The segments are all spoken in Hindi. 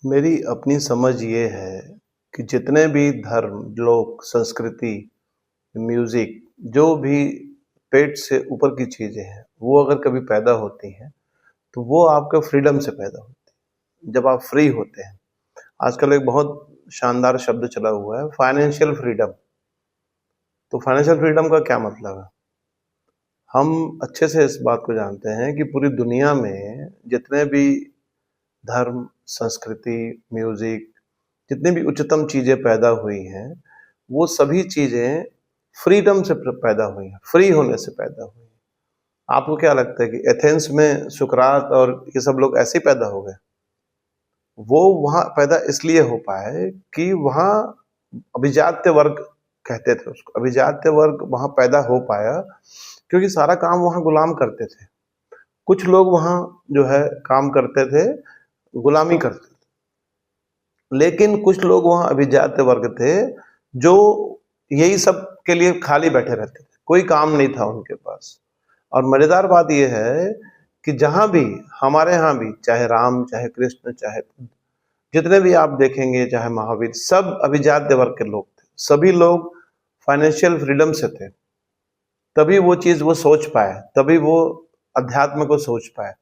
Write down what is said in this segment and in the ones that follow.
मेरी अपनी समझ ये है कि जितने भी धर्म, लोक, संस्कृति, म्यूज़िक जो भी पेट से ऊपर की चीज़ें हैं, वो अगर कभी पैदा होती हैं, तो वो आपके फ्रीडम से पैदा होती है, जब आप फ्री होते हैं। आजकल एक बहुत शानदार शब्द चला हुआ है फाइनेंशियल फ्रीडम। तो फाइनेंशियल फ्रीडम का क्या मतलब है? हम अच्छे से इस बात को जानते हैं कि पूरी दुनिया में जितने भी धर्म, संस्कृति, म्यूज़िक जितनी भी उच्चतम चीज़ें पैदा हुई हैं, वो सभी चीज़ें फ्रीडम से पैदा हुई हैं, फ्री होने से पैदा हुई हैं। आपको क्या लगता है कि एथेंस में सुकरात और ये सब लोग ऐसे ही पैदा हो गए? वो वहाँ पैदा इसलिए हो पाए कि वहाँ अभिजात्य वर्ग कहते थे उसको, अभिजात्य वर्ग वहाँ पैदा हो पाया क्योंकि सारा काम वहाँ गुलाम करते थे। कुछ लोग वहाँ जो है काम करते थे, गुलामी करते थे। लेकिन कुछ लोग वहाँ अभिजात्य वर्ग थे जो यही सब के लिए खाली बैठे रहते थे, कोई काम नहीं था उनके पास। और मजेदार बात यह है कि जहां भी हमारे यहाँ भी चाहे राम, चाहे कृष्ण, चाहे जितने भी आप देखेंगे, चाहे महावीर, सब अभिजात्य वर्ग के लोग थे। सभी लोग फाइनेंशियल फ्रीडम से थे, तभी वो चीज वो सोच पाए, तभी वो अध्यात्म को सोच पाए।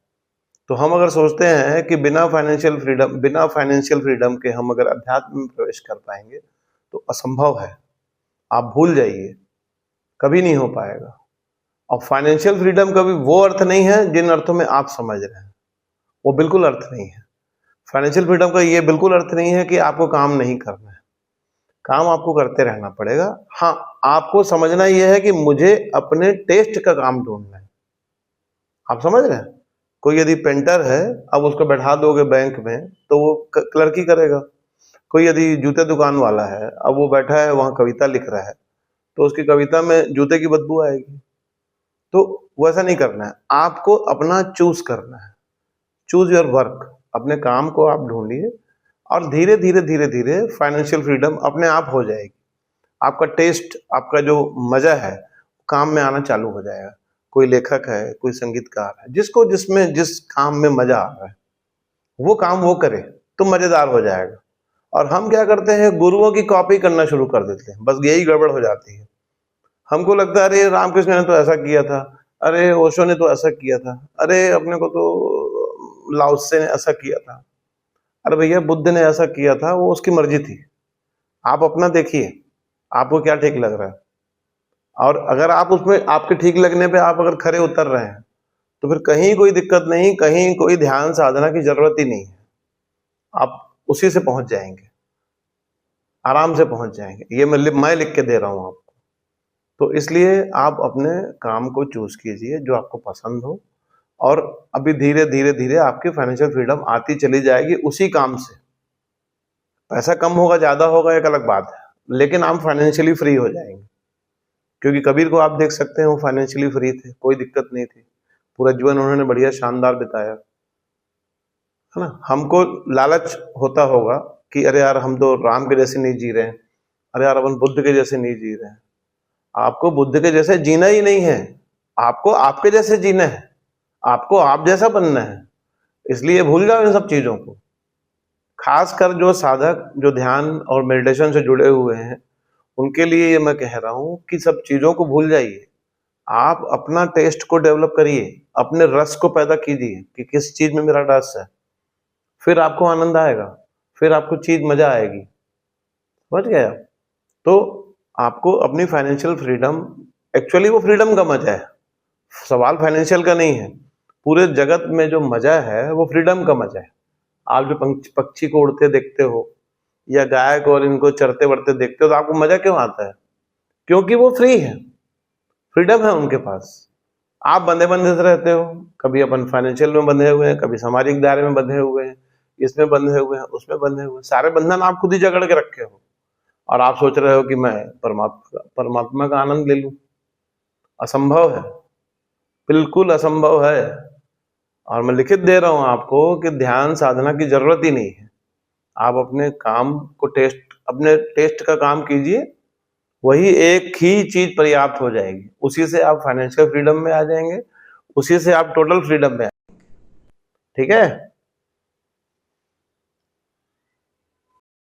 तो हम अगर सोचते हैं कि बिना फाइनेंशियल फ्रीडम के हम अगर अध्यात्म में प्रवेश कर पाएंगे, तो असंभव है। आप भूल जाइए, कभी नहीं हो पाएगा। और फाइनेंशियल फ्रीडम का भी वो अर्थ नहीं है जिन अर्थों में आप समझ रहे हैं, वो बिल्कुल अर्थ नहीं है। फाइनेंशियल फ्रीडम का ये बिल्कुल अर्थ नहीं है कि आपको काम नहीं करना है, काम आपको करते रहना पड़ेगा। हाँ, आपको समझना यह है कि मुझे अपने टेस्ट का काम ढूंढना है। आप समझ रहे हैं? कोई यदि पेंटर है, अब उसको बैठा दोगे बैंक में तो वो क्लर्की करेगा। कोई यदि जूते दुकान वाला है, अब वो बैठा है वहां कविता लिख रहा है, तो उसकी कविता में जूते की बदबू आएगी। तो वैसा नहीं करना है, आपको अपना चूज करना है। चूज योर वर्क, अपने काम को आप ढूंढिए और धीरे धीरे धीरे धीरे फाइनेंशियल फ्रीडम अपने आप हो जाएगी। आपका टेस्ट, आपका जो मजा है काम में आना चालू हो जाएगा। कोई लेखक है, कोई संगीतकार है, जिसको जिसमें जिस काम में मजा आ रहा है वो काम वो करे तो मजेदार हो जाएगा। और हम क्या करते हैं, गुरुओं की कॉपी करना शुरू कर देते हैं, बस यही गड़बड़ हो जाती है। हमको लगता है अरे रामकृष्ण ने तो ऐसा किया था, अरे ओशो ने तो ऐसा किया था, अरे अपने को तो लाओत्से ने ऐसा किया था, अरे भैया बुद्ध ने ऐसा किया था, वो उसकी मर्जी थी। आप अपना देखिए, आपको क्या ठीक लग रहा है। और अगर आप उसमें आपके ठीक लगने पे आप अगर खरे उतर रहे हैं, तो फिर कहीं कोई दिक्कत नहीं, कहीं कोई ध्यान साधना की जरूरत ही नहीं है। आप उसी से पहुंच जाएंगे, आराम से पहुंच जाएंगे। ये मैं लिख के दे रहा हूं आपको। तो इसलिए आप अपने काम को चूज कीजिए जो आपको पसंद हो, और अभी धीरे धीरे धीरे आपकी फाइनेंशियल फ्रीडम आती चली जाएगी उसी काम से। पैसा कम होगा, ज्यादा होगा, एक अलग बात है, लेकिन आप फाइनेंशियली फ्री हो जाएंगे। क्योंकि कबीर को आप देख सकते हैं, वो फाइनेंशियली फ्री थे, कोई दिक्कत नहीं थी, पूरा जीवन उन्होंने बढ़िया शानदार बिताया, है ना। हमको लालच होता होगा कि अरे यार हम तो राम के जैसे नहीं जी रहे हैं, अरे यार अपन बुद्ध के जैसे नहीं जी रहे हैं। आपको बुद्ध के जैसे जीना ही नहीं है, आपको आपके जैसे जीना है, आपको आप जैसा बनना है। इसलिए भूल जाओ इन सब चीजों को। खासकर जो साधक, जो ध्यान और मेडिटेशन से जुड़े हुए हैं, उनके लिए ये मैं कह रहा हूं कि सब चीजों को भूल जाइए। आप अपना टेस्ट को डेवलप करिए, अपने रस को पैदा कीजिए कि किस चीज में मेरा रस है, फिर आपको आनंद आएगा, फिर आपको चीज मजा आएगी। समझ गए आप? तो आपको अपनी फाइनेंशियल फ्रीडम, एक्चुअली वो फ्रीडम का मजा है, सवाल फाइनेंशियल का नहीं है। पूरे जगत में जो मजा है वो फ्रीडम का मजा है। आप जो पक्षी को उड़ते देखते हो या गाय को और इनको चरते बढ़ते देखते हो, तो आपको मजा क्यों आता है? क्योंकि वो फ्री है, फ्रीडम है उनके पास। आप बंधे बंधे से रहते हो, कभी अपन फाइनेंशियल में बंधे हुए हैं, कभी सामाजिक दायरे में बंधे हुए हैं, इसमें बंधे हुए हैं, उसमें बंधे हुए हैं। सारे बंधन आप खुद ही जकड़ के रखे हो, और आप सोच रहे हो कि मैं परमात्मा का आनंद ले लूं। असंभव है, बिल्कुल असंभव है। और मैं लिखित दे रहा हूं आपको कि ध्यान साधना की जरूरत ही नहीं है। आप अपने काम को अपने टेस्ट का काम कीजिए, वही एक ही चीज पर्याप्त हो जाएगी। उसी से आप फाइनेंशियल फ्रीडम में आ जाएंगे, उसी से आप टोटल फ्रीडम में। ठीक है?